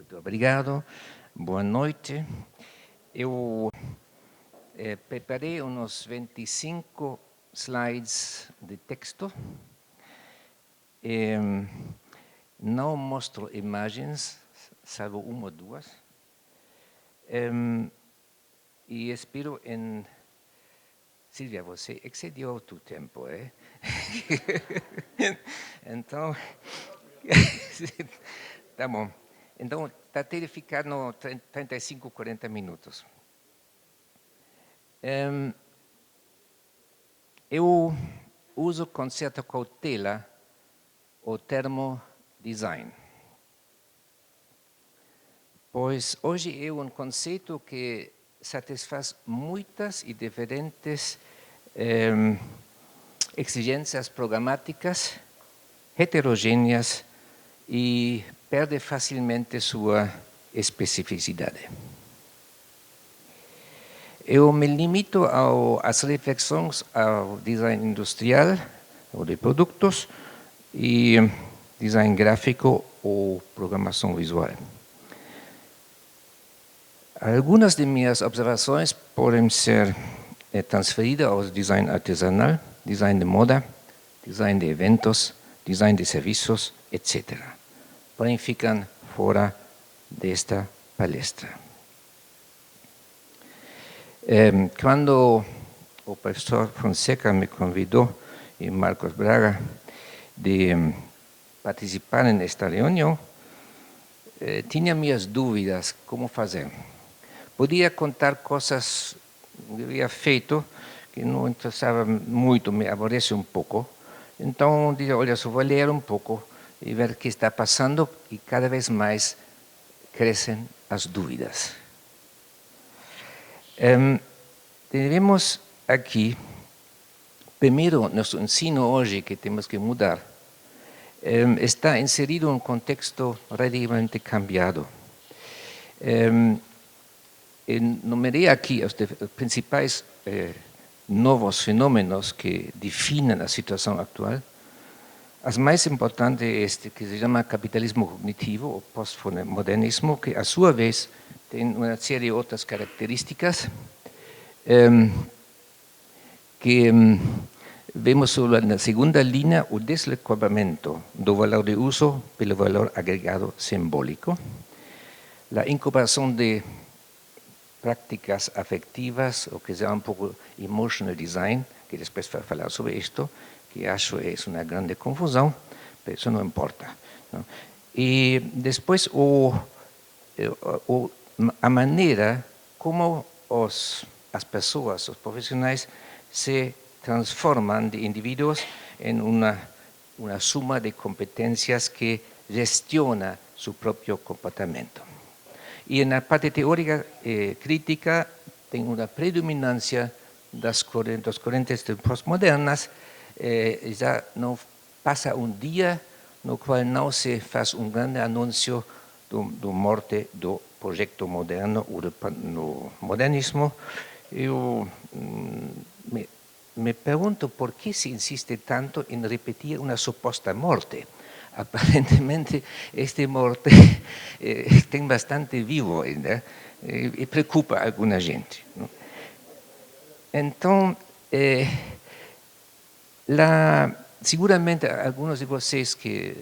Muito obrigado, boa noite. Eu preparei uns 25 slides de texto. Não mostro imagens, salvo uma ou duas. E espero em... Silvia, você excedeu o teu tempo, é? Então, tá bom. Então, tratei de ficar no 35, 40 minutos. Eu uso com certa cautela o termo design, pois hoje é um conceito que satisfaz muitas e diferentes exigências programáticas heterogêneas e perde facilmente sua especificidade. Eu me limito às reflexões ao design industrial ou de produtos e design gráfico ou programação visual. Algumas de minhas observações podem ser transferidas ao design artesanal, design de moda, design de eventos, design de serviços, etc. Porém, ficam fora desta palestra. Quando o professor Fonseca me convidou, e Marcos Braga, de participar nesta reunião, tinha minhas dúvidas como fazer. Podia contar coisas que havia feito, que não interessava muito, me aborrece um pouco. Então, disse, olha, só vou ler um pouco e ver o que está passando, e cada vez mais crescem as dúvidas. Devemos aqui, primeiro, nosso ensino hoje, que temos que mudar, está inserido em um contexto relativamente cambiado. Enumerei aqui os principais novos fenômenos que definem a situação atual. As mais importantes é este que se chama capitalismo cognitivo, ou pós-modernismo, que a sua vez tem uma série de outras características que vemos na segunda linha o deslocamento do valor de uso pelo valor agregado simbólico, a incorporação de práticas afetivas, o que se chama um pouco emotional design, que depois vou falar sobre isto, que acho é uma grande confusão, mas isso não importa. Não? E depois a maneira como as pessoas, os profissionais, se transformam de indivíduos em uma suma de competências que gestiona seu próprio comportamento. E na parte teórica crítica tem uma predominância das correntes pós-modernas, já não passa um dia no qual não se faz um grande anúncio do morte do projeto moderno ou do modernismo. Eu me pergunto por que se insiste tanto em repetir uma suposta morte. Aparentemente, esta morte tem bastante vivo ainda e preocupa alguma gente. Não? Então, seguramente alguns de vocês que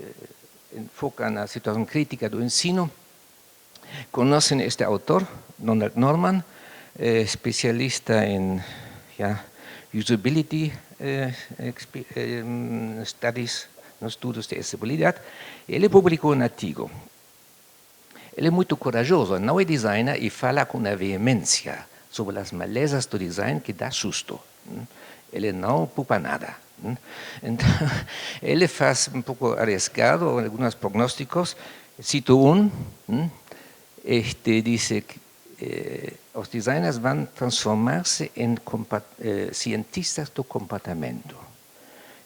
enfocam na situação crítica do ensino conhecem este autor, Donald Norman, especialista em usability studies, nos estudos de acessibilidade. Ele publicou um artigo. Ele é muito corajoso, não é designer e fala com uma veemência sobre as malezas do design que dá susto. Ele não poupa nada. Então, ele faz um pouco arriscado alguns prognósticos. Cito diz que os designers vão transformar-se em cientistas do comportamento.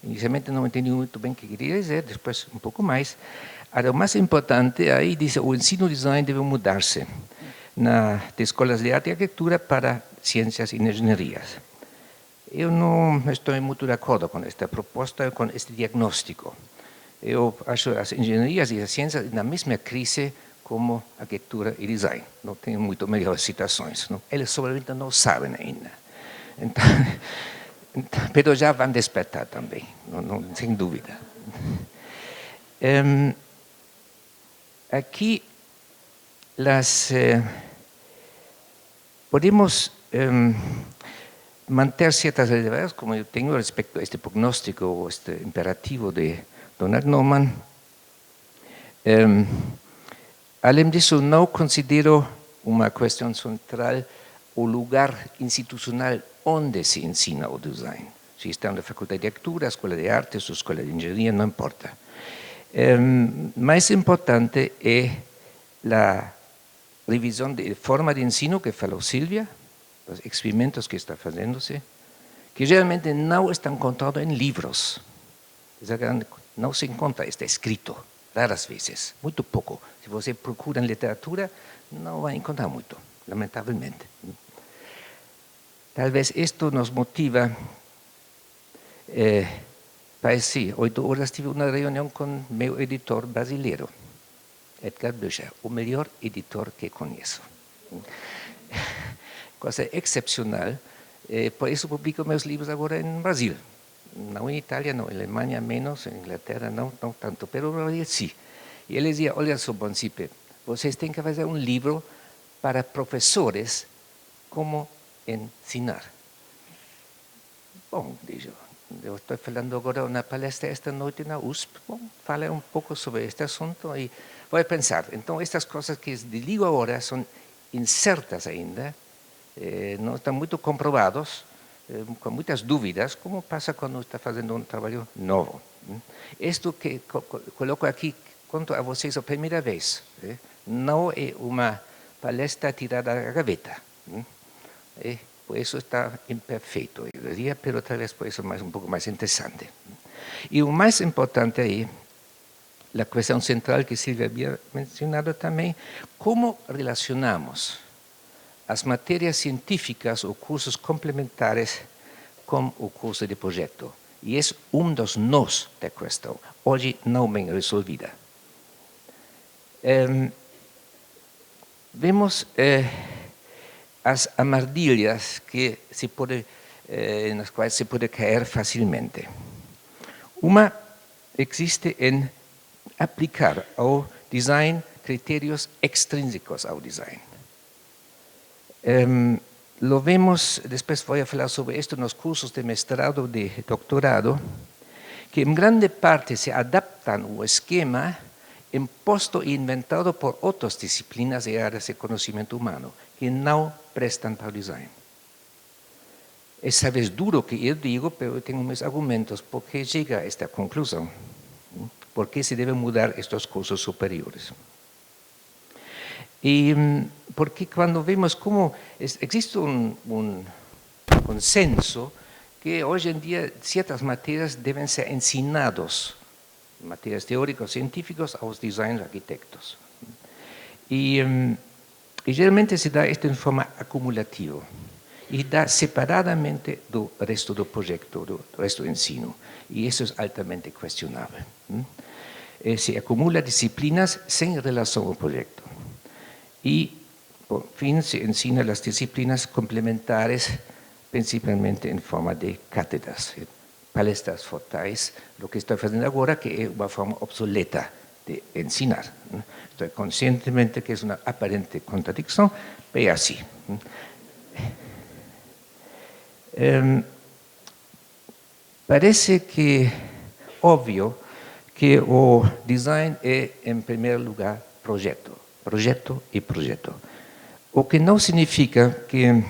Inicialmente não entendi muito bem o que queria dizer, depois um pouco mais. O mais importante, aí diz o ensino design deve mudar-se de escolas de arte e arquitetura para ciências e engenharias. Eu não estou muito de acordo com esta proposta, com este diagnóstico. Eu acho as engenharias e as ciências na mesma crise como arquitectura e design. Não tenho muito melhores citações. Não? Eles sobreviventes não sabem ainda. Então, pero já vão despertar também, sem dúvida. Aqui podemos manter ciertas relevancias, como yo tengo respecto a este pronóstico o este imperativo de Donald Norman. Além disso, não considero uma questão central o lugar institucional onde se ensina o design. Si está na faculdade de arquitetura, escola de artes ou escola de engenharia, não importa. Mais importante é a revisão de forma de ensino que falou Silvia, os experimentos que está fazendo-se, que geralmente não estão encontrados em livros. Não se encontra, está escrito, raras vezes, muito pouco. Se você procura em literatura, não vai encontrar muito, lamentavelmente. Talvez isto nos motiva. Parece, 8 horas tive uma reunião com meu editor brasileiro, Edgar Bücher, o melhor editor que conheço. Coisa excepcional, por isso publico meus livros agora em Brasil. Não em Itália, não, em Alemanha menos, em Inglaterra não tanto, mas no Brasil sim. E ele dizia, olha só, Boncipe, vocês têm que fazer um livro para professores como ensinar. Bom, diz eu estou falando agora uma palestra esta noite na USP, bom, fala um pouco sobre este assunto e vou pensar. Então, estas coisas que digo agora são incertas ainda, não estão muito comprovados, com muitas dúvidas, como passa quando está fazendo um trabalho novo. Isto que coloco aqui, conto a vocês a primeira vez, não é uma palestra tirada da gaveta. Por isso está imperfeito, eu diria, mas talvez por isso um pouco mais interessante. E o mais importante aí, a questão central que Silvia havia mencionado também, como relacionamos as matérias científicas ou cursos complementares com o curso de projeto. E é dos nós da questão, hoje não bem resolvida. Vemos as armadilhas nas quais se pode cair facilmente. Uma existe em aplicar ao design critérios extrínsecos ao design. Lo vemos, depois vou falar sobre isto nos cursos de mestrado e de doutorado, que em grande parte se adaptam ao esquema imposto e inventado por outras disciplinas e áreas de conhecimento humano, que não prestam para o design. É talvez duro que eu digo, mas eu tenho meus argumentos porque chega a esta conclusão. Por que se deve mudar estes cursos superiores? E porque quando vemos como existe um consenso que hoje em dia certas matérias devem ser ensinadas, matérias teóricas científicas, aos design arquitetos. E geralmente se dá isto em forma acumulativa e dá separadamente do resto do projeto, do resto do ensino. E isso é altamente questionável. Se acumula disciplinas sem relação ao projeto. E, por fim, se ensina as disciplinas complementares, principalmente em forma de cátedras, palestras fotais, o que estou fazendo agora, que é uma forma obsoleta de ensinar. Estou conscientemente que é uma aparente contradição, mas é assim. Parece que óbvio que o design é, em primeiro lugar, projeto e projeto. O que não significa que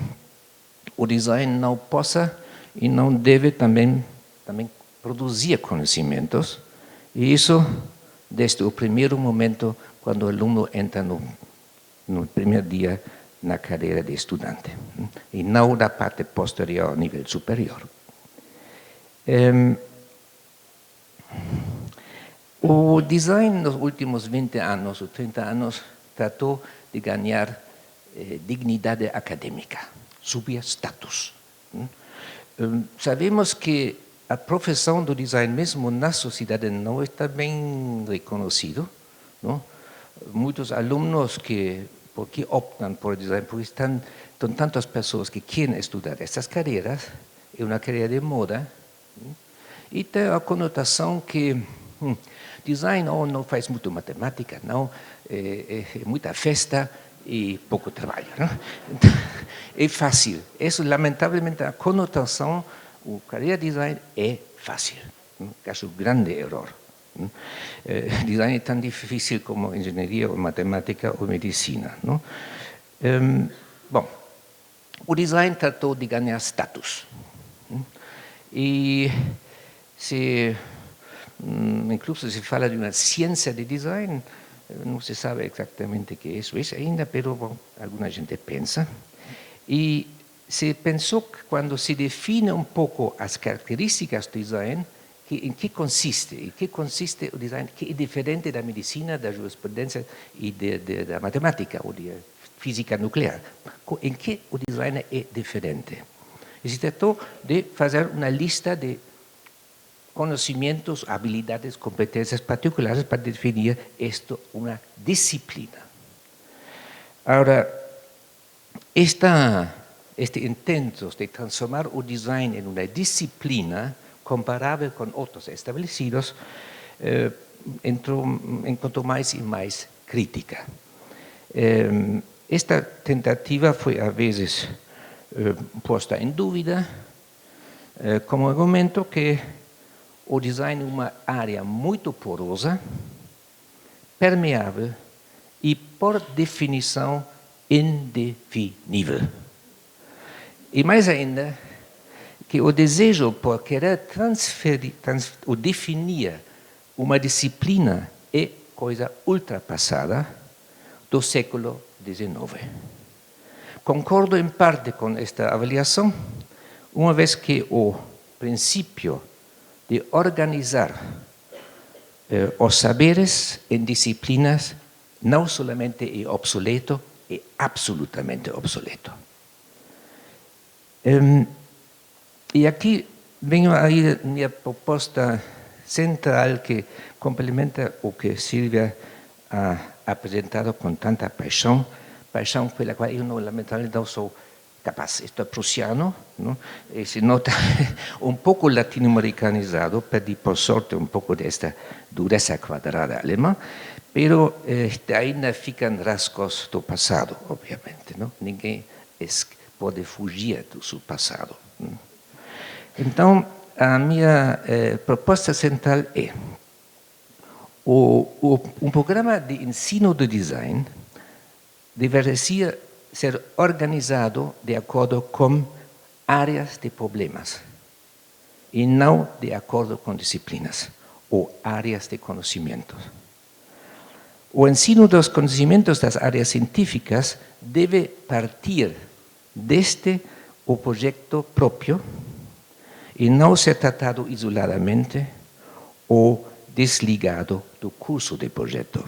o design não possa e não deve também produzir conhecimentos, e isso desde o primeiro momento, quando o aluno entra no primeiro dia na carreira de estudante, e não da parte posterior ao nível superior. O design nos últimos 20 anos ou 30 anos tratou de ganhar dignidade acadêmica, subir status. Sabemos que a profissão do design mesmo na sociedade não está bem reconhecida. Não? muitos alunos que, ¿por qué optan por el design? Porque están tantas personas que quieren estudiar estas carreras, es una carrera de moda, e tem a conotação que design não faz muito matemática, não, é muita festa e pouco trabalho. Não? Então, é fácil. Isso, lamentavelmente, a conotação, o carreira design é fácil. Caso grande erro. Design é tão difícil como engenharia ou matemática ou medicina. Não? Bom, o design tratou de ganhar status. E incluso se fala de uma ciência de design, não se sabe exatamente o que isso é ainda, mas bom, alguma gente pensa. E se pensou que quando se define um pouco as características do design, em que consiste o design, que é diferente da medicina, da jurisprudência e da matemática ou da física nuclear. Em que o design é diferente? E se tratou de fazer uma lista de conhecimentos, habilidades, competências particulares para definir isto uma disciplina. Agora, este intento de transformar o design em uma disciplina comparável com outros estabelecidos, encontrou mais e mais crítica. Esta tentativa foi, às vezes, posta em dúvida, como argumento que o design é uma área muito porosa, permeável e, por definição, indefinível. E mais ainda, que o desejo por querer transferir ou definir uma disciplina é coisa ultrapassada do século XIX. Concordo em parte com esta avaliação, uma vez que o princípio de organizar os saberes em disciplinas não somente é obsoleto, é absolutamente obsoleto. E aqui venho aí a minha proposta central que complementa o que Silvia ha apresentado com tanta paixão pela qual eu, lamentavelmente, não sou capaz. Estou prussiano, não? E se nota um pouco latino-americanizado, perdi, por sorte, um pouco desta dureza quadrada alemã, mas ainda ficam rasgos do passado, obviamente. Não? Ninguém pode fugir do seu passado. Então, a minha proposta central é um programa de ensino de design deveria ser organizado de acordo com áreas de problemas e não de acordo com disciplinas ou áreas de conhecimentos. O ensino dos conhecimentos das áreas científicas deve partir desde o projeto próprio e não ser tratado isoladamente ou desligado do curso de projeto.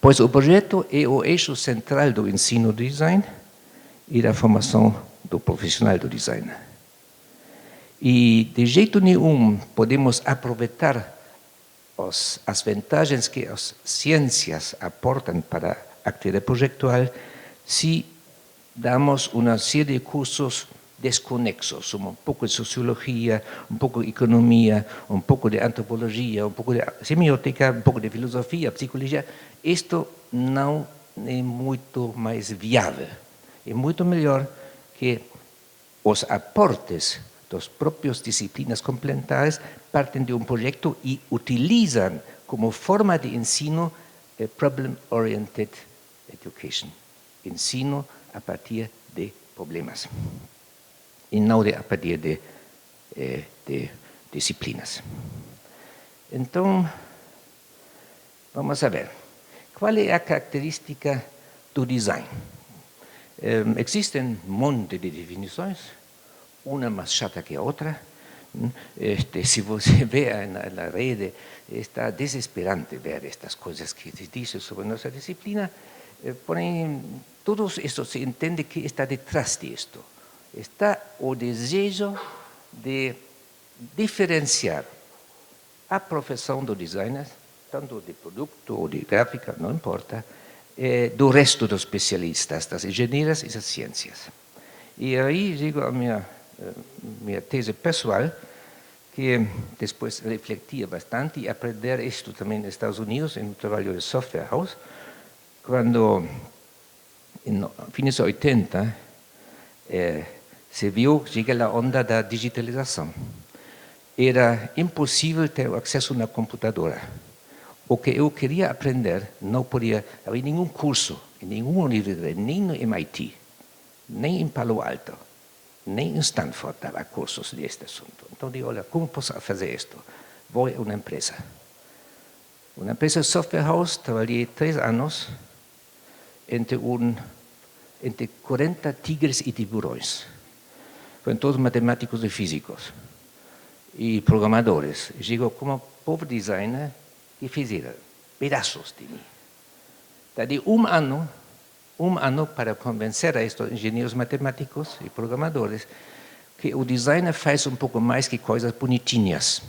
Pois o projeto é o eixo central do ensino do design e da formação do profissional do design. E de jeito nenhum podemos aproveitar as vantagens que as ciências aportam para a atividade projetual se damos uma série de cursos desconexos, um pouco de sociologia, um pouco de economia, um pouco de antropologia, um pouco de semiótica, um pouco de filosofia, psicologia. Isto não é muito mais viável. É muito melhor que os aportes das próprias disciplinas complementares partem de um projeto e utilizam como forma de ensino problem-oriented education. Ensino a partir de problemas e não a partir de disciplinas. Então, vamos a ver. Qual é a característica do design? Existem um monte de definições, uma mais chata que a outra. Se você vê na rede, está desesperante ver estas coisas que se dizem sobre nossa disciplina. Porém, tudo isso se entende que está detrás disto. Está o desejo de diferenciar a profissão do designer tanto de produto ou de gráfica, não importa, do resto dos especialistas, das engenheiras e das ciências. E aí digo a minha tese pessoal, que depois refletia bastante e aprender isto também nos Estados Unidos, em um trabalho de software house, quando, em fins de 80, se viu chegar a onda da digitalização. Era impossível ter acesso na computadora. O que eu queria aprender não podia haver nenhum curso, em nenhuma universidade, nem no MIT, nem em Palo Alto, nem em Stanford dava cursos deste assunto. Então digo, olha, como posso fazer isto? Vou a uma empresa. Uma empresa de software house, trabalhei 3 anos entre 40 tigres e tiburões. Foram todos matemáticos e físicos e programadores. E digo, como pobre designer, que fizeram pedaços de mim. De um ano para convencer a estes engenheiros matemáticos e programadores que o designer faz um pouco mais que coisas bonitinhas.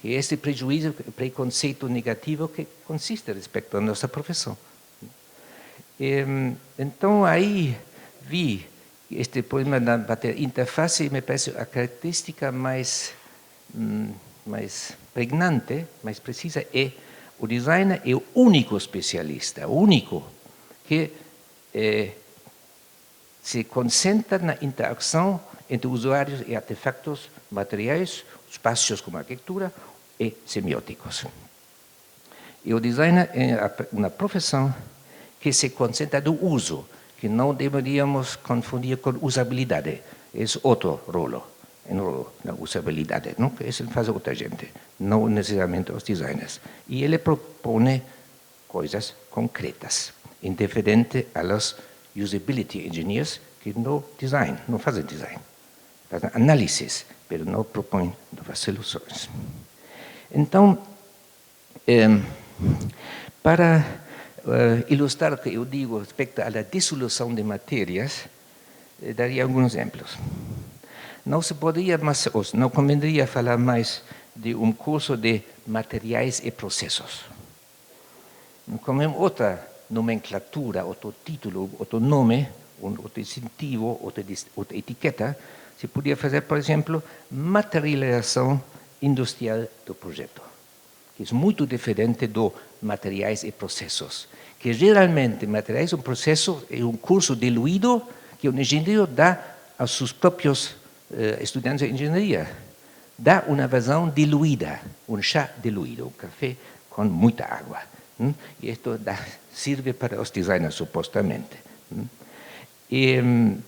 Que este preconceito negativo que consiste respeito à nossa profissão. Então, aí vi este problema da interface, me parece a característica mais pregnante, mais precisa, é o designer é o único especialista, o único que se concentra na interação entre usuários e artefatos materiais, espaços como arquitetura e semióticos. E o designer é uma profissão que se concentra no uso, que não deveríamos confundir com usabilidade. É outro rolo, na usabilidade, não? Que isso faz outra gente, não necessariamente os designers. E ele propõe coisas concretas, indiferente a los usability engineers que não fazem design, fazem análises, mas não propõem novas soluções. Então, para ilustrar o que eu digo respecto à dissolução de matérias, daria alguns exemplos. Não se poderia mais, não convendria falar mais de um curso de materiais e processos. Como outra nomenclatura, outro título, outro nome, outro incentivo, outra etiqueta, se podia fazer, por exemplo, materialização industrial do projeto, que é muito diferente do materiais e processos, que geralmente materiais e processos é um curso diluído que o engenheiro dá aos seus próprios estudantes de engenharia. Dá uma visão diluída, um chá diluído, um café com muita água. E isto serve para os designers, supostamente.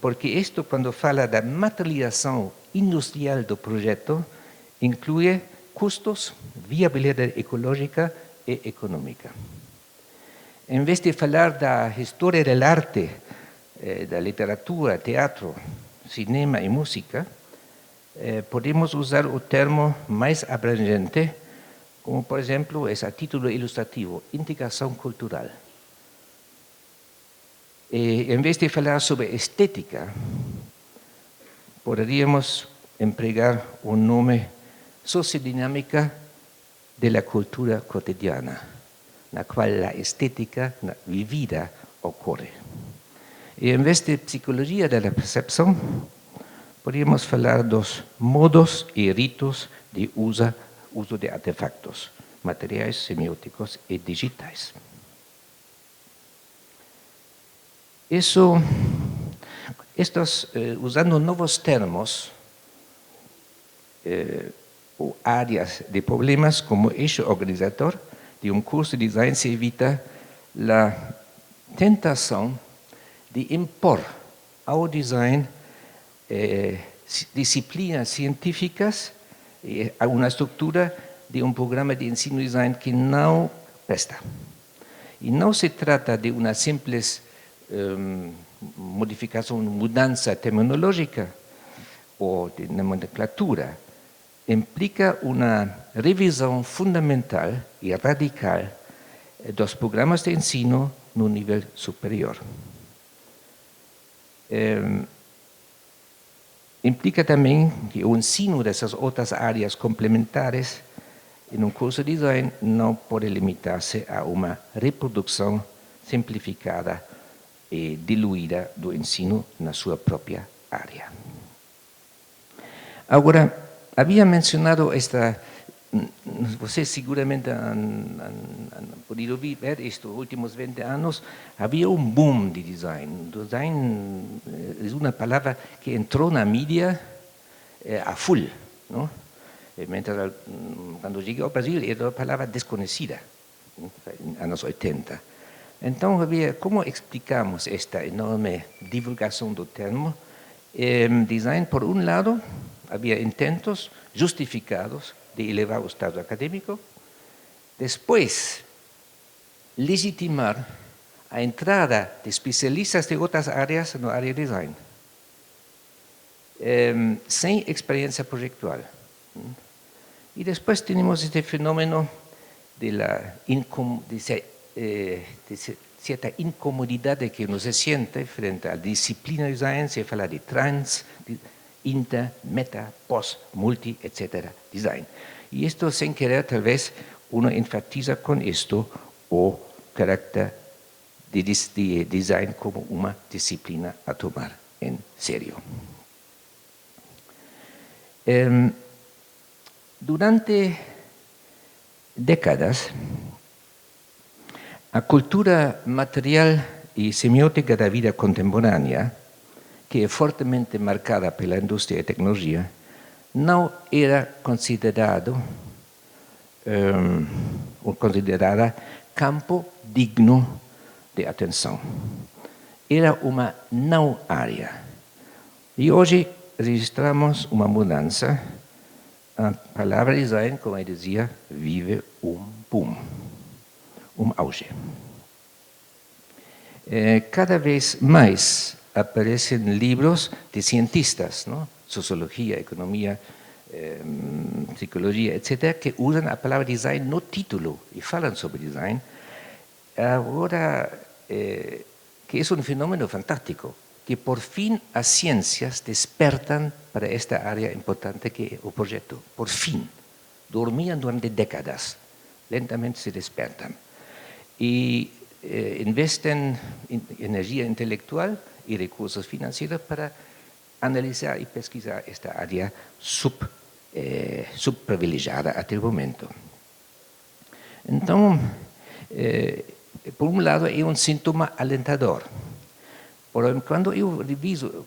Porque isto, quando fala da materialização industrial do projeto, inclui custos, viabilidade ecológica e econômica. Em vez de falar da história do arte, da literatura, teatro, cinema e música, podemos usar o termo mais abrangente, como, por exemplo, esse título ilustrativo, integração cultural. E, em vez de falar sobre estética, poderíamos empregar o nome sociodinâmica da cultura cotidiana, na qual a estética vivida ocorre. E, em vez de psicologia da percepção, podemos falar dos modos e ritos de uso de artefactos, materiais, semióticos e digitais. Usando novos termos ou áreas de problemas como eixo organizador de um curso de design, se evita a tentação de impor ao design disciplinas científicas a uma estrutura de um programa de ensino design que não presta. E não se trata de uma simples modificação, mudança terminológica ou de nomenclatura. Implica uma revisão fundamental e radical dos programas de ensino no nível superior. Implica também que o ensino dessas outras áreas complementares em um curso de design não pode limitar-se a uma reprodução simplificada e diluída do ensino na sua própria área. Agora, havia mencionado esta, vocês seguramente han podido ver estes últimos 20 anos, havia um boom de design. Design é uma palavra que entrou na mídia a full, não? Mientras, quando cheguei ao Brasil, era uma palavra desconhecida, nos anos 80. Então, como explicamos esta enorme divulgação do termo? Design, por um lado, havia intentos justificados de elevar o estado acadêmico, depois, legitimar a entrada de especialistas de outras áreas na área de design, sem experiência projetual. E depois temos este fenômeno de certa incomodidade que uno se siente frente à disciplina de design, se fala de trans, inter, meta, post, multi, etc. design. E isto, sem querer, talvez, uno enfatiza com isto o carácter de design como uma disciplina a tomar em sério. Durante décadas, a cultura material e semiótica da vida contemporânea, que é fortemente marcada pela indústria e tecnologia, não era considerada campo digno de atenção. Era uma não área. E hoje registramos uma mudança. A palavra design, como eu dizia, vive um boom, um auge. Cada vez mais aparecem livros de cientistas, não? Sociologia, economia, psicologia, etc., que usam a palavra design no título e falam sobre design. Agora, que é um fenômeno fantástico, que por fin as ciências despertam para esta área importante que é o projeto. Por fin. Dormían durante décadas. Lentamente se despertam. E investem energia intelectual e recursos financeiros para analisar e pesquisar esta área subprivilegiada até o momento. Então, por um lado, é um sintoma alentador. Quando eu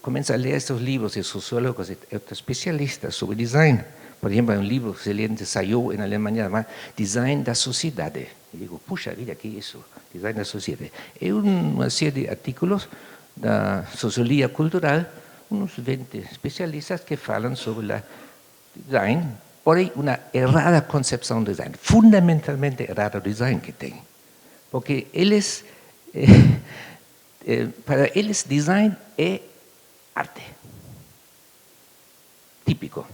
começo a ler estes livros de sociólogos e outros especialistas sobre design, por exemplo, um livro excelente saiu na Alemanha chamado Design da Sociedade. E digo, puxa vida, que é isso? Design da Sociedade. É uma série de artículos da sociologia cultural, uns 20 especialistas que falam sobre o design, porém uma errada concepção do design, fundamentalmente errada do design que tem. Porque eles... para eles, design é arte. Típico.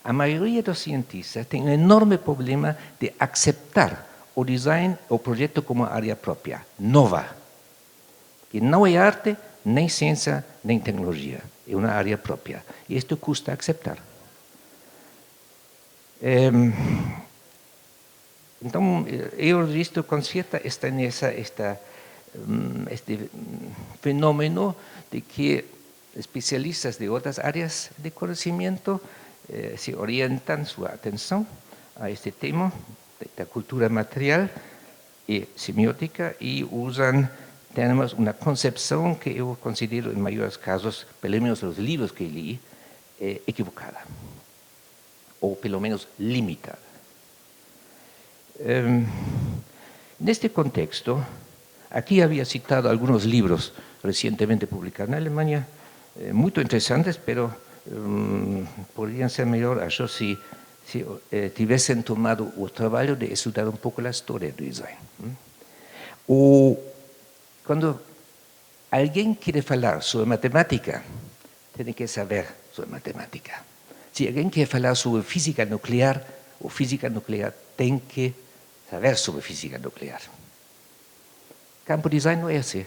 A maioria dos cientistas tem um enorme problema de aceitar o design, o projeto como área própria, nova. Que não é arte, nem ciência, nem tecnologia. É uma área própria. E isto custa aceitar. Então, eu visto com certa estranheza este fenômeno de que especialistas de outras áreas de conhecimento se orientam sua atenção a este tema da cultura material e semiótica e usam termos uma concepção que eu considero, em maiores casos, pelo menos nos livros que li, equivocada, ou pelo menos limitada. Neste contexto, aqui havia citado alguns livros recentemente publicados na Alemanha, muito interessantes, pero poderiam ser melhor, acho, se tivessem tomado o trabalho de estudar um pouco a história do design. Quando alguém quer falar sobre matemática, tem que saber sobre matemática. Se alguém quer falar sobre física nuclear, ou física nuclear tem que saber sobre física nuclear. Campo design não é assim.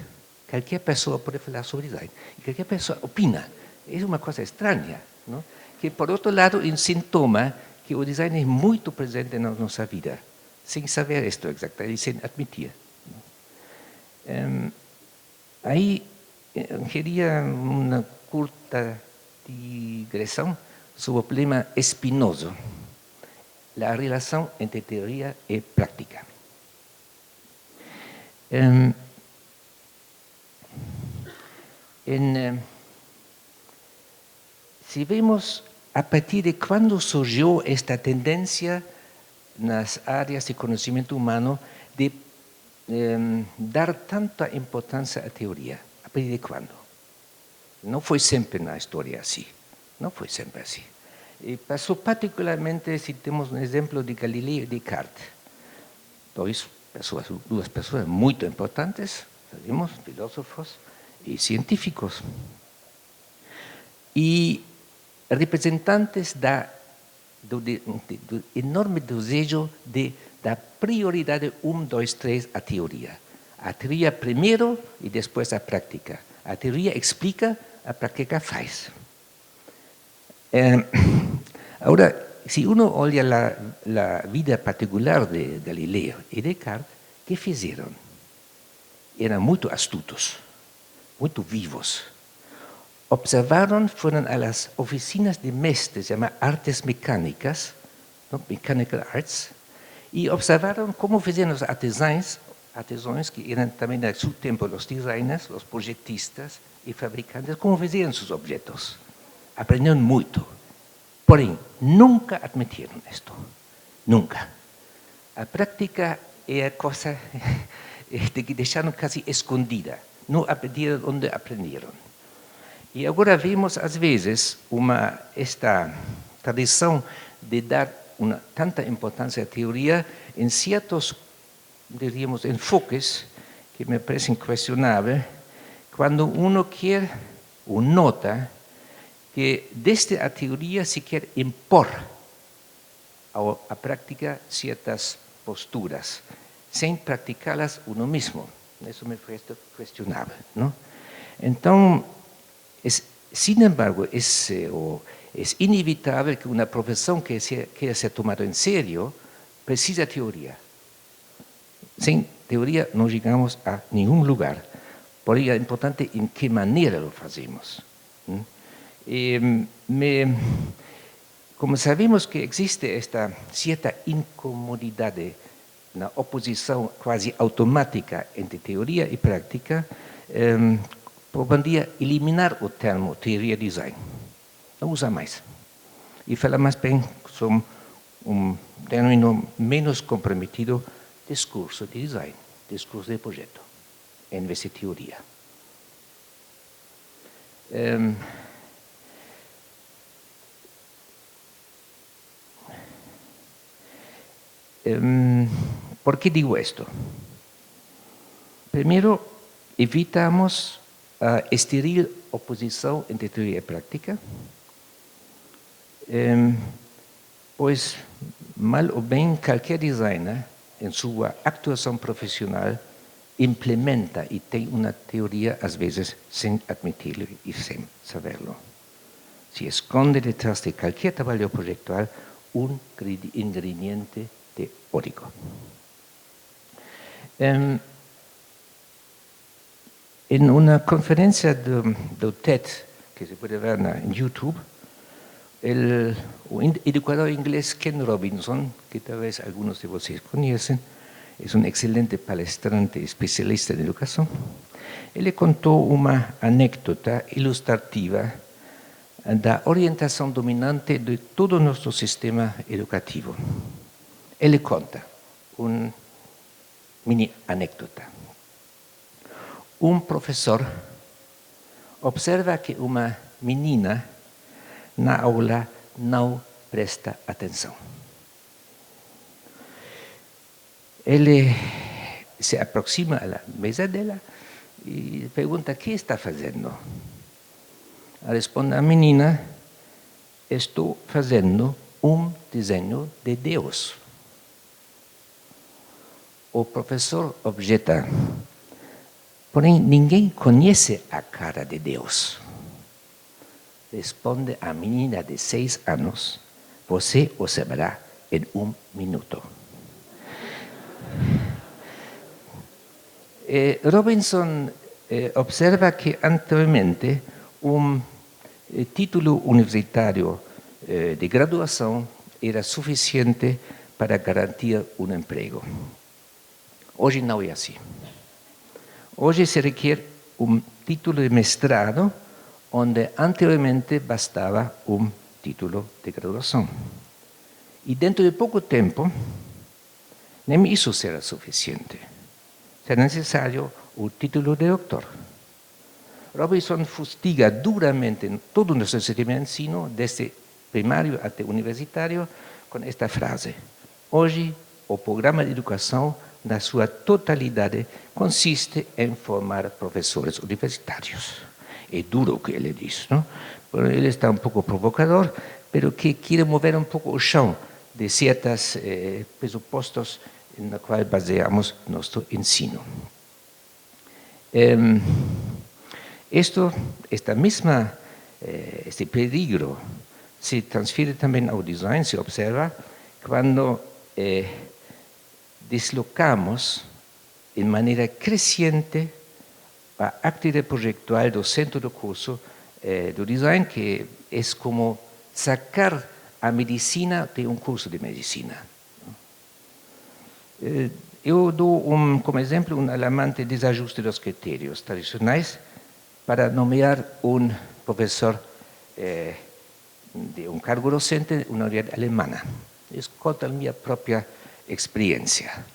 Qualquer pessoa pode falar sobre design. E qualquer pessoa opina. É uma coisa estranha, não? Que, por outro lado, é um sintoma que o design é muito presente na nossa vida, sem saber isto exatamente, sem admitir. Aí queria uma curta digressão sobre o problema espinoso, a relação entre teoria e prática. Se vemos a partir de quando surgiu esta tendência nas áreas de conhecimento humano de dar tanta importância à teoria, a partir de quando? Não foi sempre na história assim, não foi sempre assim. E passou particularmente, se temos um exemplo de Galileu e Descartes, duas pessoas muito importantes, sabemos, filósofos e científicos, e representantes do enorme desejo de dar prioridade 1, 2, 3 à teoria. A teoria primeiro e depois a prática. A teoria explica, a prática faz. Agora, se uno olha a vida particular de Galileu e Descartes, que fizeram? Eram muito astutos, muito vivos. Observaron, fueron a las oficinas de mestres, llamadas artes mecánicas, ¿no? Mechanical arts, y observaron cómo hacían los artesanos, que eran también a su tiempo los designers, los proyectistas y fabricantes, cómo hacían sus objetos. Aprendieron mucho. Porém, nunca admitieron esto. Nunca. A práctica era cosa que dejaron casi escondida. No aprendieron donde aprendieron. E agora vemos, às vezes, esta tradição de dar tanta importância à teoria em certos, diríamos, enfoques que me parecem questionáveis, quando uno quer ou nota que desde a teoria se quer impor à prática certas posturas, sem praticá-las uno mesmo. Isso me parece questionável, não? Então, sin embargo, es inevitable que una profesión que quiera ser tomada en serio precisa teoría. Sin teoría no llegamos a ningún lugar. Por ello es importante en qué manera lo hacemos. Como sabemos que existe esta cierta incomodidad de una oposición casi automática entre teoría y práctica, proponía eliminar o termo teoria design. Não usa mais. E fala mais bem sobre término menos comprometido, discurso de design, discurso de projeto, em vez de teoria. ¿Por qué digo esto? Primero, evitamos a estéril oposição entre teoria e prática, pois, mal ou bem, qualquer designer, em sua atuação profissional, implementa e tem uma teoria, às vezes, sem admiti-lo e sem saberlo. Se esconde detrás de qualquer trabalho projetual ingrediente teórico. En una conferencia de TED, que se puede ver en YouTube, el educador inglés Ken Robinson, que tal vez algunos de ustedes conocen, es un excelente palestrante especialista en educación, él le contó una anécdota ilustrativa de la orientación dominante de todo nuestro sistema educativo. Él le cuenta una mini anécdota. Un professor observa que uma menina na aula não presta atenção. Ele se aproxima à mesa dela e pergunta: o que está fazendo? Responde a menina: estou fazendo desenho de Deus. O professor objeta: porém, ninguém conhece a cara de Deus. Responde a menina de 6 anos: Você o saberá en un minuto. Robinson observa que anteriormente un título universitario de graduación era suficiente para garantir un empleo. Hoy no es así. Hoy se requiere un título de mestrado donde anteriormente bastaba un título de graduación. Y dentro de poco tiempo, nem eso será suficiente. Será necesario un título de doctor. Robinson fustiga duramente en todo nuestro sistema de ensino, desde primario hasta universitario, con esta frase. Hoy, el programa de educación, na sua totalidade, consiste en formar profesores universitarios. Es duro que él dice, ¿no? Pero él está un poco provocador, pero que quiere mover un poco el chão de ciertos presupuestos en los cuales baseamos nuestro ensino. Este peligro se transfiere también al design, se observa cuando deslocamos en manera creciente la actividad proyectual del centro de curso de design, que es como sacar a medicina de un curso de medicina. Yo doy como ejemplo un alarmante desajuste de los criterios tradicionales para nombrar un profesor de un cargo docente en una universidad alemana. Es contra mi propia experiencia.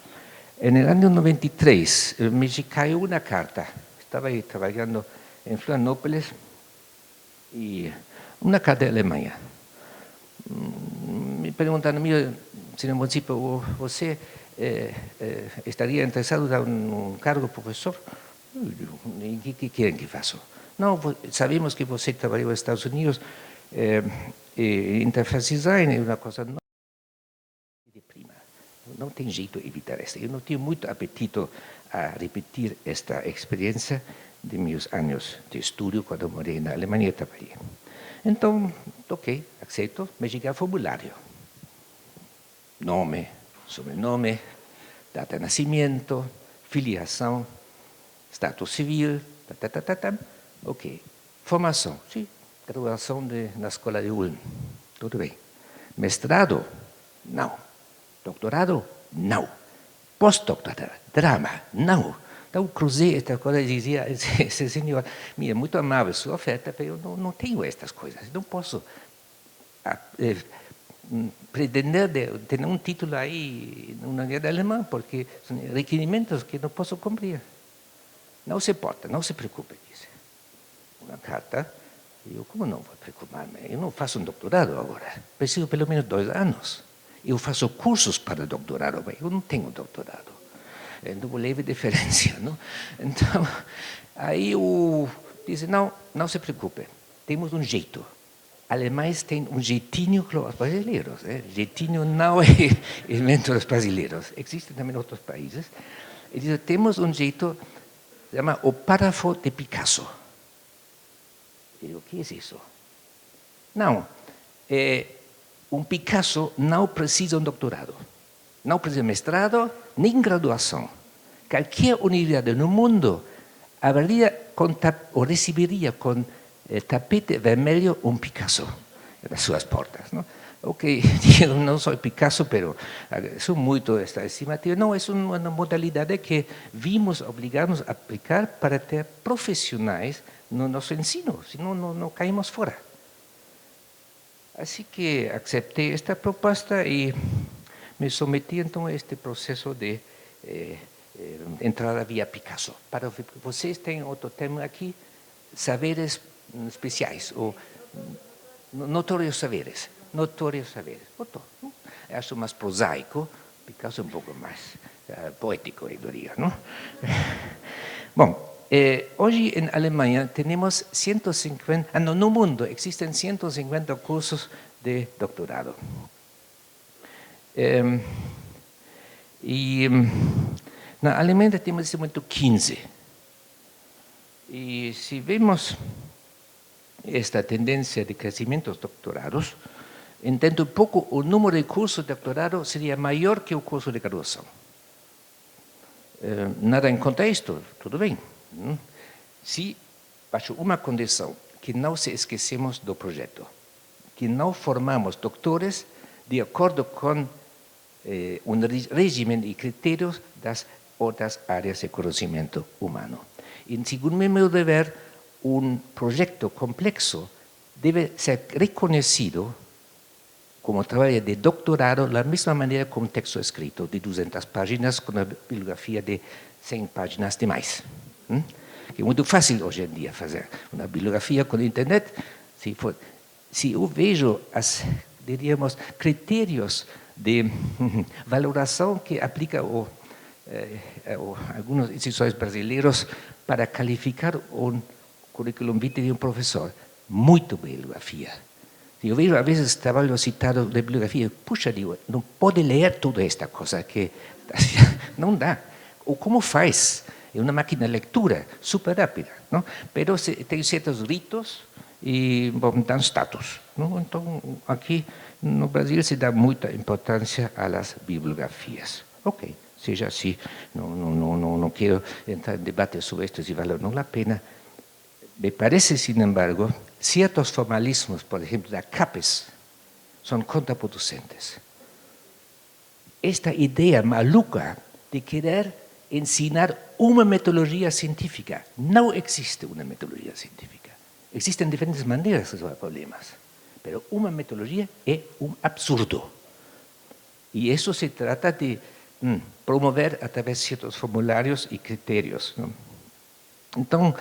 En el año 93 me cayó una carta. Estaba ahí trabajando en Florianópolis y una carta de Alemania. Me preguntaron, señor Municipio, ¿usted estaría interesado en dar un cargo profesor? ¿Y qué quieren que faça? No, sabemos que usted trabajó en Estados Unidos, interface design es una cosa no de prima. No tem jeito de evitar isso. Eu não tenho muito apetito a repetir esta experiência de meus anos de estudo quando morei na Alemanha e trabalhei. Então, ok, aceito, me chega o formulário. Nome, sobrenome, data de nascimento, filiação, status civil, ok. Formação, sim, graduação na escola de Ulm, tudo bem. Mestrado? Não. Doctorado? No. Postdoctorado? Drama? No. Então, cruzei esta coisa e dizia, esse senhor, mira, muito amável sua oferta, mas eu não tenho estas coisas. Não posso pretender ter um título aí na universidade alemã, porque são requerimentos que não posso cumprir. Não se importa, não se preocupe, disse. Uma carta, e eu, como não vou preocupar-me? Eu não faço um doutorado agora, preciso pelo menos 2 anos. Eu faço cursos para doutorado, mas eu não tenho doutorado. Não leve diferença, não? Então, aí eu disse, não se preocupe, temos um jeito. Alemães têm um jeitinho com os brasileiros. Jeitinho não é invento dos brasileiros. Existe também em outros países. E diz, temos um jeito, se chama o párrafo de Picasso. E digo, o que é isso? Não, um Picasso não precisa de um doutorado, não precisa de mestrado, nem graduação. Qualquer universidade no mundo receberia com tapete vermelho um Picasso nas suas portas. Não? Ok, eu não sou Picasso, mas sou muito estimativo. Não, é uma modalidade que vimos obrigados a aplicar para ter profissionais no nosso ensino, senão não caímos fora. Así que acepté esta propuesta y me sometí entonces a este proceso de entrada vía Picasso. Para vocês tem outro termo aqui, saberes especiais, ou notórios saberes. Notórios saberes. Acho mais prosaico, Picasso é um pouco mais poético, eu diria, não? Bom, hoy en Alemania tenemos 150, no mundo existen 150 cursos de doctorado. Y en Alemania tenemos en este momento 15. Y si vemos esta tendencia de crecimiento de doctorados, Entendo um pouco, o número de cursos de doutorado seria maior que o curso de graduação. Nada em contra isto, tudo bem. Se, baixo uma condição, que não se esquecemos do projeto, que não formamos doutores de acordo com um regime e critérios das outras áreas de conhecimento humano. E, segundo meu dever, um projeto complexo deve ser reconhecido como trabalho de doutorado da mesma maneira como texto escrito de 200 páginas com a bibliografia de 100 páginas de mais. Que é muito fácil hoje em dia fazer uma bibliografia com a internet. Se eu vejo diríamos, critérios de valoração que aplica algumas instituições brasileiras para qualificar um currículo vitae de um professor, muito bibliografia. Eu vejo, às vezes, trabalho citado de bibliografia, puxa, digo, não pode ler toda esta coisa, que não dá. Ou como faz? É uma máquina de leitura super rápida, não? Mas tem certos ritos e dão status. Não? Então, aqui no Brasil se dá muita importância às bibliografias. Ok, seja assim, não quero entrar em debate sobre isto, se vale ou não a pena. Me parece, sin embargo, certos formalismos, por exemplo, da CAPES, são contraproducentes. Esta ideia maluca de querer ensinar uma metodologia científica. Não existe uma metodologia científica. Existem diferentes maneiras de resolver problemas, mas uma metodologia é um absurdo. E isso se trata de promover através de certos formulários e critérios. Não? Então,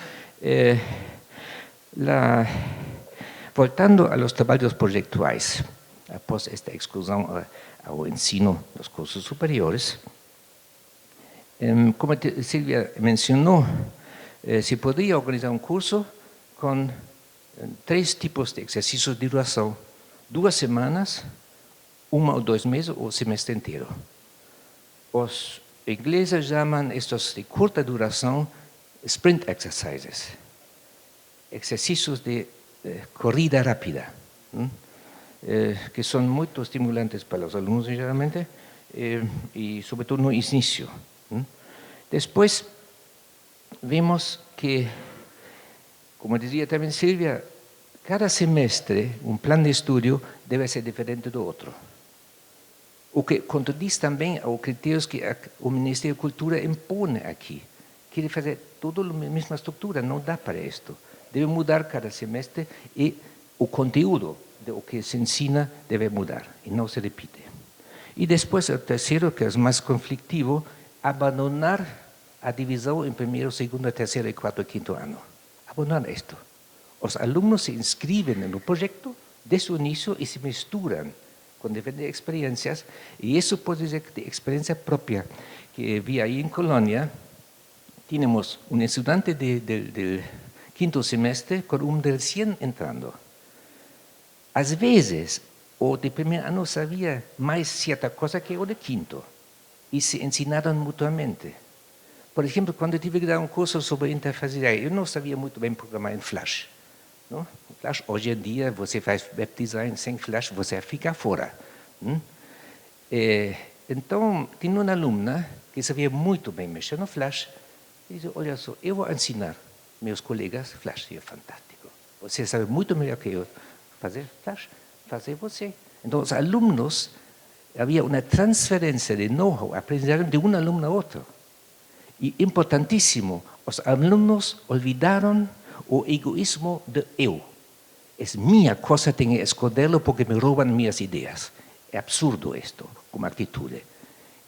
voltando aos trabalhos projetuais, após esta exclusão ao ensino dos cursos superiores, como a Silvia mencionou, se poderia organizar um curso com 3 tipos de exercícios de duração: 2 semanas, 1 ou 2 meses, ou o semestre inteiro. Os ingleses chamam estes de curta duração sprint exercises, exercícios de corrida rápida, que são muito estimulantes para os alunos, geralmente, e sobretudo no início. Depois, vimos que, como dizia também Silvia, cada semestre um plano de estudo deve ser diferente do outro. O que contradiz também aos critérios que o Ministério da Cultura impõe aqui. Quer fazer toda a mesma estrutura, não dá para isto. Deve mudar cada semestre e o conteúdo do que se ensina deve mudar e não se repite. E depois, o terceiro, que é o mais conflitivo, abandonar a divisão em primeiro, segundo, terceiro, e quarto e quinto ano. Abandonar isto. Os alunos se inscrevem no projeto desde o início e se misturam com diferentes experiências, e isso pode ser de experiência própria, que vi aí em Colônia. Tínhamos um estudante do quinto semestre com um del 100 entrando. Às vezes, o de primeiro ano sabia mais certa coisa que o de quinto, e se ensinaram mutuamente. Por exemplo, quando eu tive que dar um curso sobre interfaceidade, eu não sabia muito bem programar em Flash. Não? Flash, hoje em dia, você faz web design sem Flash, você fica fora. Então, tinha uma aluna que sabia muito bem mexer no Flash, e disse: olha só, eu vou ensinar meus colegas Flash. E é fantástico. Você sabe muito melhor que eu fazer Flash, fazer você. Então, os alunos, havia uma transferência de know-how, aprenderam de um aluno a outro. E importantíssimo, os alunos olvidaram o egoísmo de eu. É minha coisa, tenho que escondê-lo porque me roubam minhas ideias. É absurdo isto, como atitude.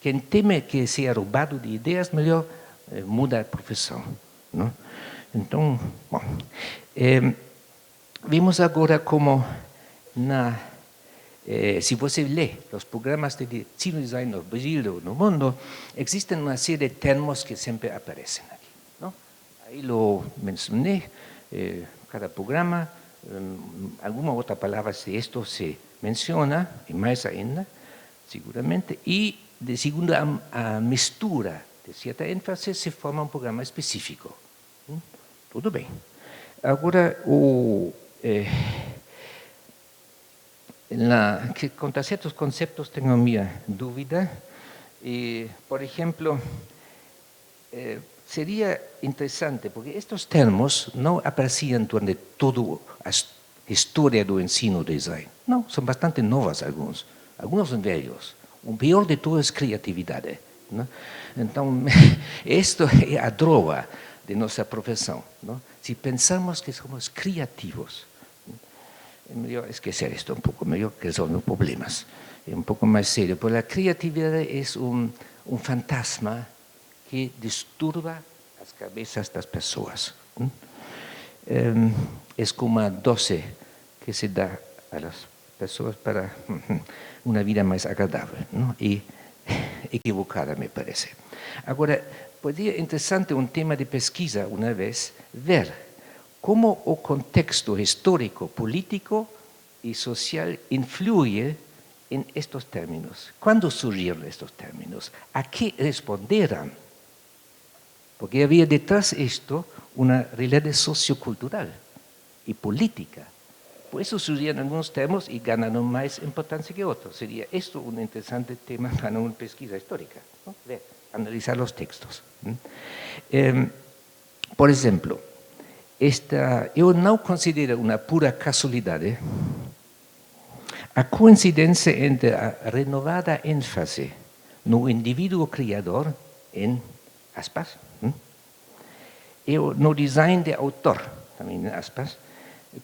Quem teme que seja roubado de ideias, melhor muda a profissão. Não? Então, bom, vimos agora como, se você lê os programas de ensino design no Brasil ou no mundo, existem uma série de termos que sempre aparecem aqui. Não? Aí lo mencionei, cada programa, alguma outra palavra de isto se menciona, e mais ainda, seguramente, e segundo a mistura de certa ênfase, se forma um programa específico. Tudo bem. Agora, que contra ciertos conceptos tengo mi duda. Y, por ejemplo, sería interesante, porque estos términos no aparecían durante toda la historia del ensino de design. No, son bastante nuevos algunos. Algunos son velhos. O peor de todo es creatividad. ¿No? Entonces, esto es a droga de nuestra profesión. ¿No? Si pensamos que somos creativos, es mejor esquecer esto un poco, mejor que son los problemas. Es un poco más serio, porque la creatividad es un fantasma que disturba las cabezas de las personas. Es como una dosis que se da a las personas para una vida más agradable, ¿no? Y equivocada, me parece. Ahora, podría ser interesante un tema de pesquisa una vez, ver cómo el contexto histórico, político y social influye en estos términos. ¿Cuándo surgieron estos términos? ¿A qué responderán? Porque había detrás de esto una realidad sociocultural y política. Por eso surgían algunos temas y ganaron más importancia que otros. Sería esto un interesante tema para una pesquisa histórica, ¿no? Ver, analizar los textos. Por ejemplo, yo no considero una pura casualidad a coincidencia entre la renovada énfasis no individuo creador en aspas y no design de autor, también en aspas,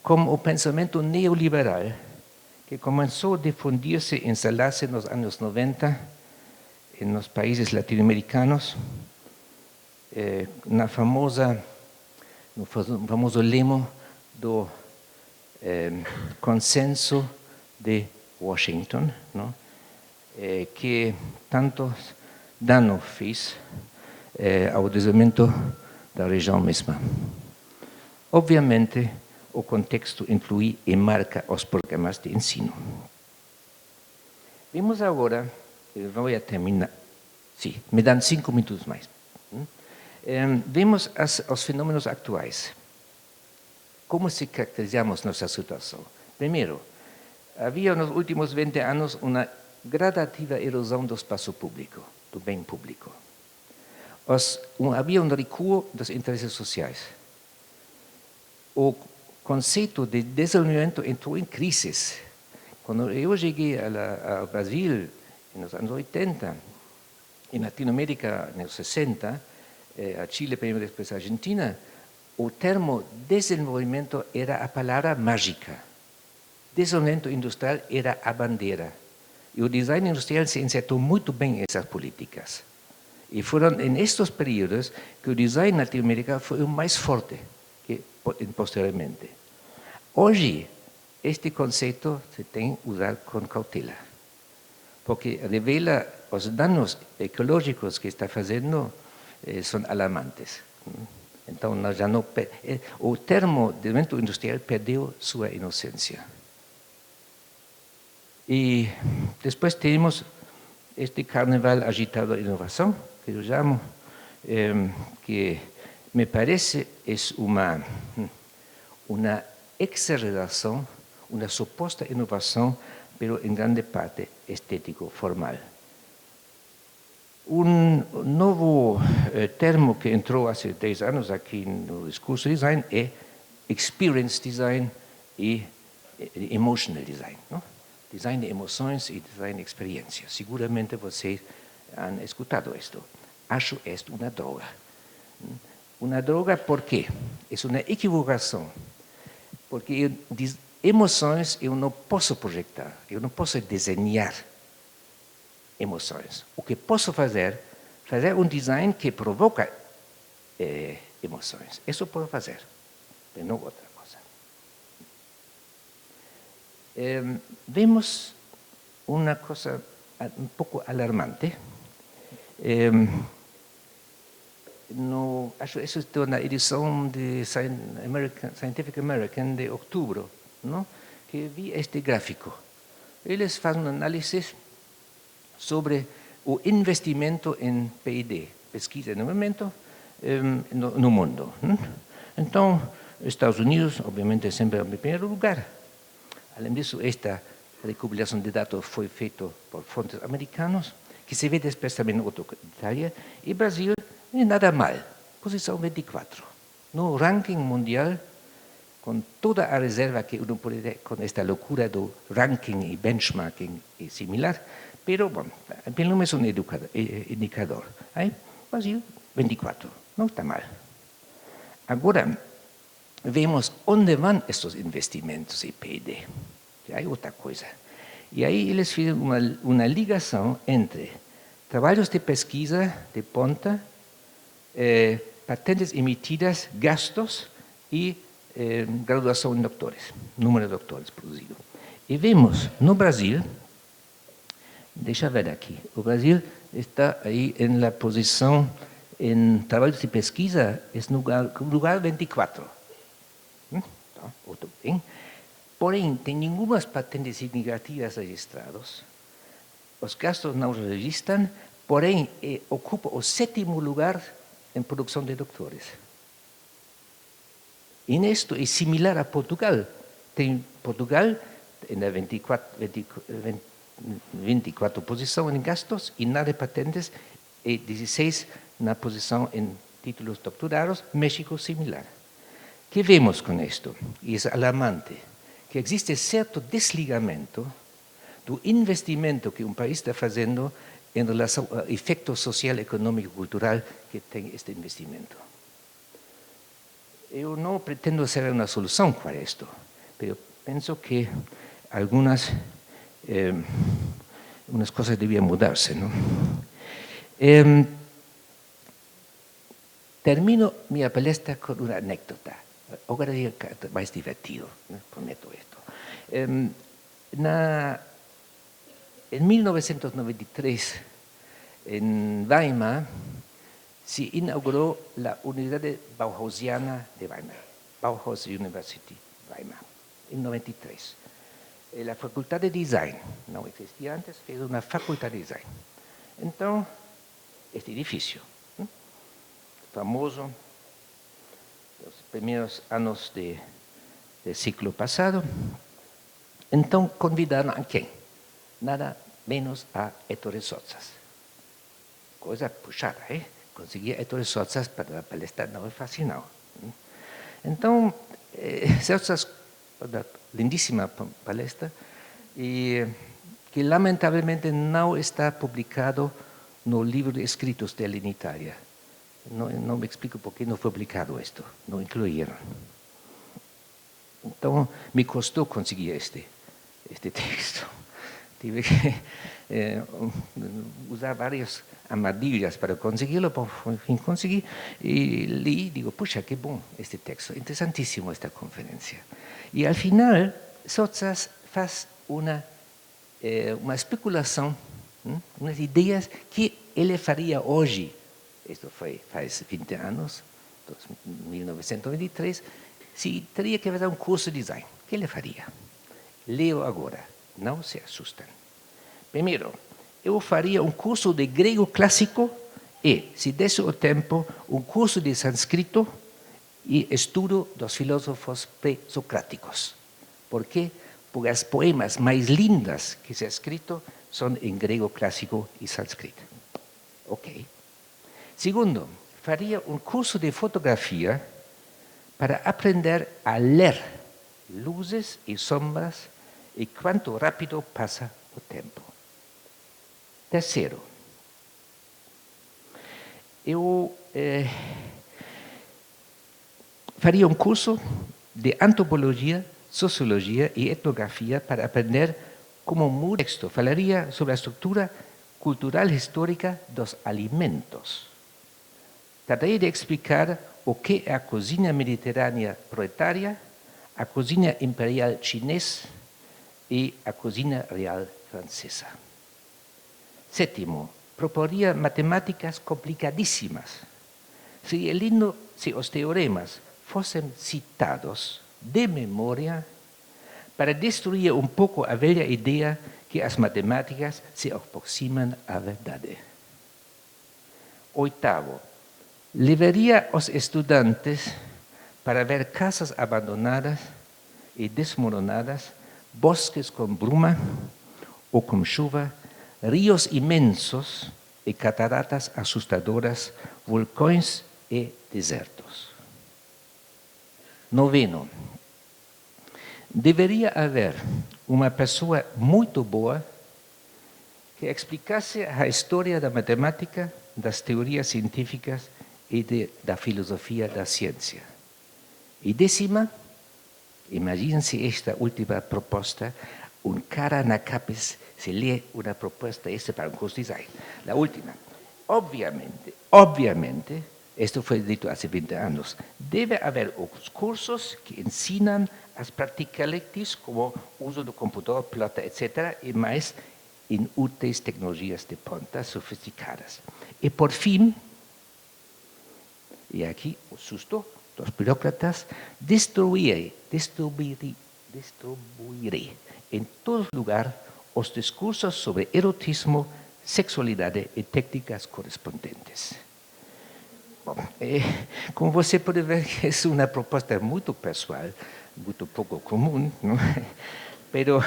como el pensamiento neoliberal que comenzó a difundirse y instalarse en los años 90 en los países latinoamericanos, un famoso lema do consenso de Washington, ¿no? Que tanto dano fez ao desenvolvimento da região mesma. Obviamente, o contexto influi e marca os programas de ensino. Vemos agora, vou terminar, sim, me dão 5 minutos mais. Vemos os fenômenos atuais. Como se caracterizamos nossa situação? Primeiro, havia nos últimos 20 anos uma gradativa erosão do espaço público, do bem público. Havia um recuo dos interesses sociais. O conceito de desenvolvimento entrou em crise. Quando eu cheguei ao Brasil, nos anos 80, em Latinoamérica, nos 60, a Chile, primeiro depois a Argentina, o termo desenvolvimento era a palavra mágica. Desenvolvimento industrial era a bandeira. E o design industrial se insertou muito bem nessas políticas. E foram em estes períodos que o design latino-americano foi o mais forte que posteriormente. Hoje, este conceito se tem que usar com cautela, porque revela os danos ecológicos que está fazendo são alarmantes. Então, já não, o termo desenvolvimento industrial perdeu sua inocência. E depois temos este carnaval agitado de inovação, que eu chamo, que me parece é uma exageração, uma suposta inovação, pero em grande parte estético, formal. Um novo termo que entrou há 10 anos aqui no discurso de design é experience design e emotional design, não? Design de emoções e design de experiência. Seguramente vocês han escutado isto. Acho isto uma droga. Uma droga por quê? É uma equivocação. Porque emoções eu não posso projetar, eu não posso desenhar emoções. O que posso fazer um design que provoca emoções. Isso posso fazer, mas não outra coisa. Vemos uma coisa um pouco alarmante. Acho isso é na edição de Scientific American de outubro, não? Que vi este gráfico. Eles fazem uma análise sobre o investimento em P&D, pesquisa e desenvolvimento, no mundo. Então, Estados Unidos, obviamente, sempre em primeiro lugar. Além disso, esta recopilación de datos fue feito por fuentes americanos, que se ve después también en otro detalle, y Brasil nada mal, posición 24. No ranking mundial, con toda la reserva que uno puede tener con esta locura de ranking y benchmarking y similar, pero bueno, pelo menos un indicador. Ahí, Brasil 24, no está mal. Ahora, vemos dónde van estos investimentos y PIB. Hay otra cosa. Y ahí les fizeram una ligación entre trabajos de pesquisa de ponta, patentes emitidas, gastos y graduación en doctores, número de doctores producido. Y vemos, no Brasil, deixa ver aquí, o Brasil está ahí en la posición en trabajos de pesquisa, es lugar 24. Bem. Porém, tem nenhumas patentes significativas registradas, os gastos não registram, porém, ocupa o 7º lugar em produção de doutores. E isto é similar a Portugal. Tem Portugal na 24 posição em gastos e nada de patentes, e 16 na posição em títulos doutorados, México similar. ¿Qué vemos con esto? Y es alarmante, que existe cierto desligamento del investimento que un país está haciendo en relación al efecto social, económico y cultural que tiene este investimento. Yo no pretendo ser una solución para esto, pero pienso que algunas unas cosas debían mudarse, ¿no? Termino mi palestra con una anécdota. Ahora es más divertido, ¿no? Prometo esto. En 1993, en Weimar, se inauguró la Universidad Bauhausiana de Weimar, Bauhaus University, Weimar, en 93. La Facultad de Design, no existía antes, era una facultad de design. Entonces, este edificio, ¿no? Famoso, los primeros años del siglo pasado. Entonces convidaron a quién? Nada menos a Ettore Sottsass. Cosa puxada, ¿eh? Conseguir Ettore Sottsass para la palestra no es fácil, no. Entonces, Sottsass, una lindísima palestra, y que lamentablemente no está publicado en los libros escritos de él en Italia. No me explico por qué no fue publicado esto, no incluyeron. Entonces, me costó conseguir este texto. Tuve que usar varias armadillas para conseguirlo, por fin conseguí, y leí, digo, pucha, qué bueno este texto, interesantísimo esta conferencia. Y al final, Sottsass hace una especulación, unas ideas que él faría hoy. Esto fue hace 20 años, 1923, si tenía que hacer un curso de design, ¿qué le faría? Leo ahora, no se asustan. Primero, yo faría un curso de griego clásico y, si desse o tempo, un curso de sánscrito y estudio de los filósofos presocráticos. ¿Por qué? Porque las poemas más lindas que se han escrito son en griego clásico y sánscrito. Ok. Segundo, faría un curso de fotografía para aprender a leer luces y sombras y cuánto rápido pasa el tiempo. Tercero, yo faría un curso de antropología, sociología y etnografía para aprender cómo un texto falaría sobre la estructura cultural histórica de los alimentos. Trataría de explicar o que é a cozinha mediterrânea proletária, a cozinha imperial chinesa e a cozinha real francesa. Sétimo, proporía matemáticas complicadísimas. Si os teoremas fossem citados de memoria para destruir un poco a velha idea que as matemáticas se aproximan à verdade. Oitavo, levaría a los estudiantes para ver casas abandonadas y desmoronadas bosques con bruma o con chuva, ríos inmensos y cataratas asustadoras, vulcões y desertos. Noveno, deveria haver uma pessoa muito boa que explicasse a história da matemática, das teorias científicas e da filosofia da ciência. E décima, imagínense esta última proposta, un cara na cabeça se lê uma proposta esta para um curso de design. La última, obviamente, esto foi dito há 20 anos, deve haver os cursos que ensinam as práticas como uso do computador, plata, etc., e mais em úteis tecnologias de ponta sofisticadas. E por fim, e aqui o susto dos burócratas, distribuirei em todo lugar os discursos sobre erotismo, sexualidade e técnicas correspondentes. Bom, como você pode ver, é uma proposta muito pessoal, muito pouco comum, não? Pero,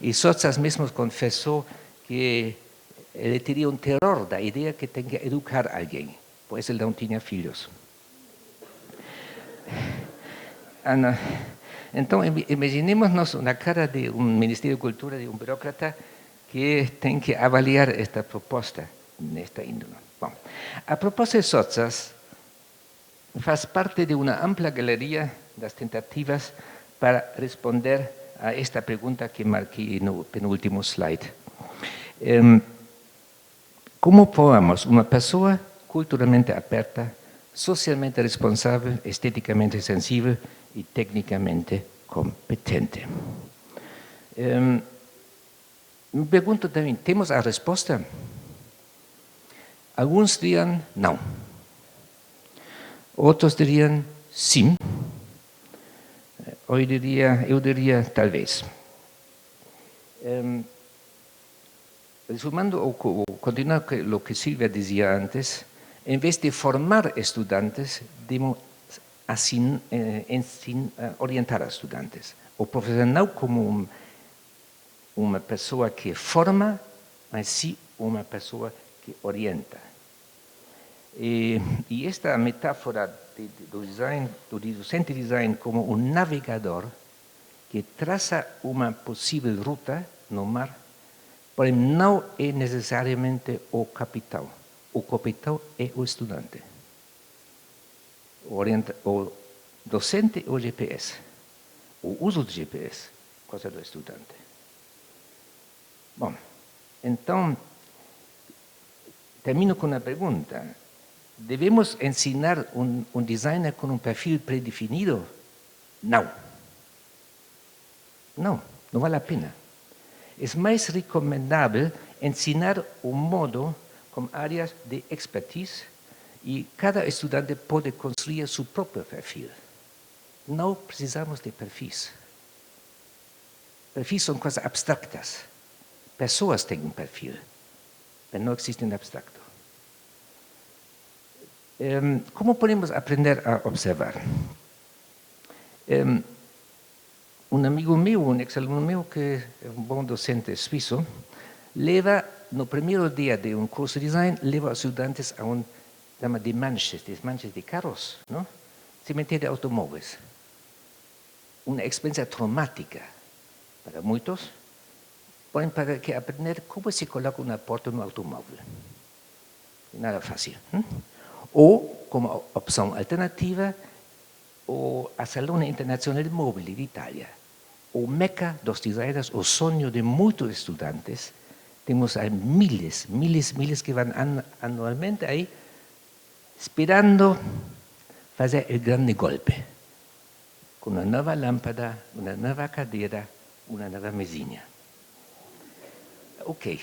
e Sotsas mesmo confessou que ele teria um terror da ideia que tem que educar alguém, pois ele não tinha filhos. Então, imaginemos-nos na cara de um Ministério da Cultura, de um burócrata, que tem que avaliar esta proposta nesta índole. Bom, a proposta de Sotsas faz parte de uma ampla galeria das tentativas para responder a esta pergunta que marquei no penúltimo slide. Como formamos uma pessoa culturalmente aberta, socialmente responsável, esteticamente sensível e tecnicamente competente? Me pergunto também, temos a resposta? Alguns diriam não. Outros diriam sim. Eu diria talvez. Resumando ou continuando com o que Silvia dizia antes, em vez de formar estudantes, devemos orientar a estudantes. O professor não como uma pessoa que forma, mas sim uma pessoa que orienta. E esta metáfora do docente de design como um navegador que traça uma possível ruta no mar, porém não é necessariamente o capitão. O capitão é o estudante. O docente é o GPS. O uso do GPS, coisa do estudante. Bom, então, termino com uma pergunta. ¿Debemos ensinar un designer con un perfil predefinido? No. No vale la pena. Es más recomendable ensinar un modo con áreas de expertise y cada estudiante puede construir su propio perfil. No precisamos de perfis. Perfis son cosas abstractas. Personas tienen un perfil, pero no existen abstracto. ¿Cómo podemos aprender a observar? Un amigo mío, un exalumno mío, que es un buen docente suizo, no primer día de un curso de design, lleva a estudiantes a un tema de manches de carros, ¿no? Cementerio de automóviles. Una experiencia traumática para muchos, para que aprender cómo se coloca una puerta en un automóvil. Nada fácil. O, como opção alternativa, a Salone Internacional de Mobile de Itália. O meca dos designers, o sonho de muitos estudantes. Temos aí miles que vão anualmente aí, esperando fazer o grande golpe. Com uma nova lâmpada, uma nova cadeira, uma nova mesinha. Ok,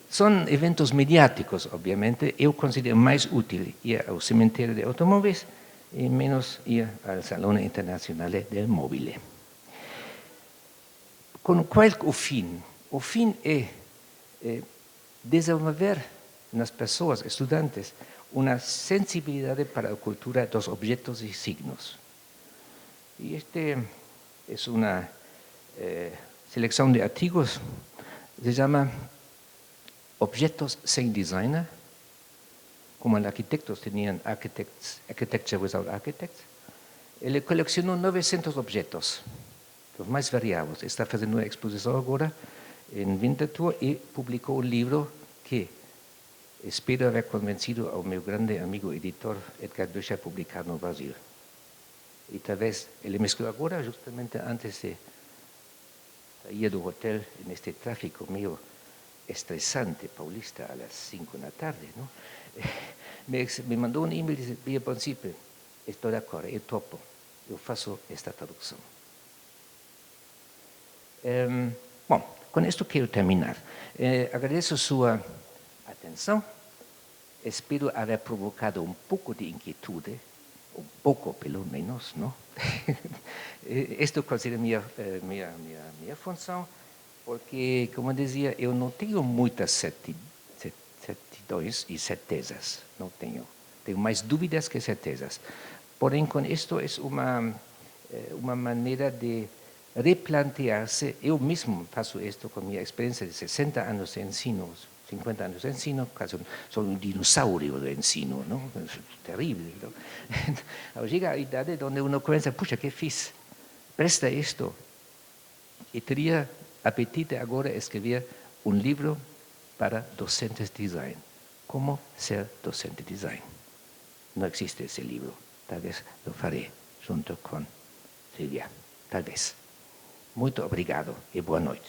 são eventos mediáticos, obviamente. Eu considero mais útil ir ao cemitério de automóveis e menos ir ao Salão Internacional del Mobile. Com qual o fim? O fim é desenvolver nas pessoas, estudantes, uma sensibilidade para a cultura dos objetos e signos. E es una selección de artículos, se llama Objetos sin Designer, como los arquitectos tenían Architecture Without Architects. Él coleccionó 900 objetos, los más variados. Está haciendo una exposición ahora en Winterthur y publicó un libro que espero haber convencido a mi grande amigo editor Edgar Ducha a publicar en Brasil. Y tal vez él me escribió ahora, justamente antes de ir del hotel en este tráfico mío estresante paulista a las 5 de la tarde, ¿no? Me mandó un email y dice, via principio, estoy de acuerdo, yo topo, yo faço esta traducción. Bueno, con esto quiero terminar. Agradezco su atención. Espero haber provocado un poco de inquietud, un poco, pelo menos, ¿no? Esto considero mi función, porque, como decía, yo no tengo muchas certidões y certezas, no tengo. Tengo más dudas que certezas. Porém, con esto es una manera de replantearse. Yo mismo paso esto con mi experiencia de 60 años de ensino, 50 años de ensino, casi soy un dinosaurio de ensino, ¿no? Es terrible, ¿no? Ahora llega a edades donde uno comienza, pucha, ¿qué fiz? Presta esto. Y tenía apetite ahora escribir un libro para docentes de design. ¿Cómo ser docente de design? No existe ese libro. Tal vez lo faré junto con Silvia. Tal vez. Muito obrigado y buena noche.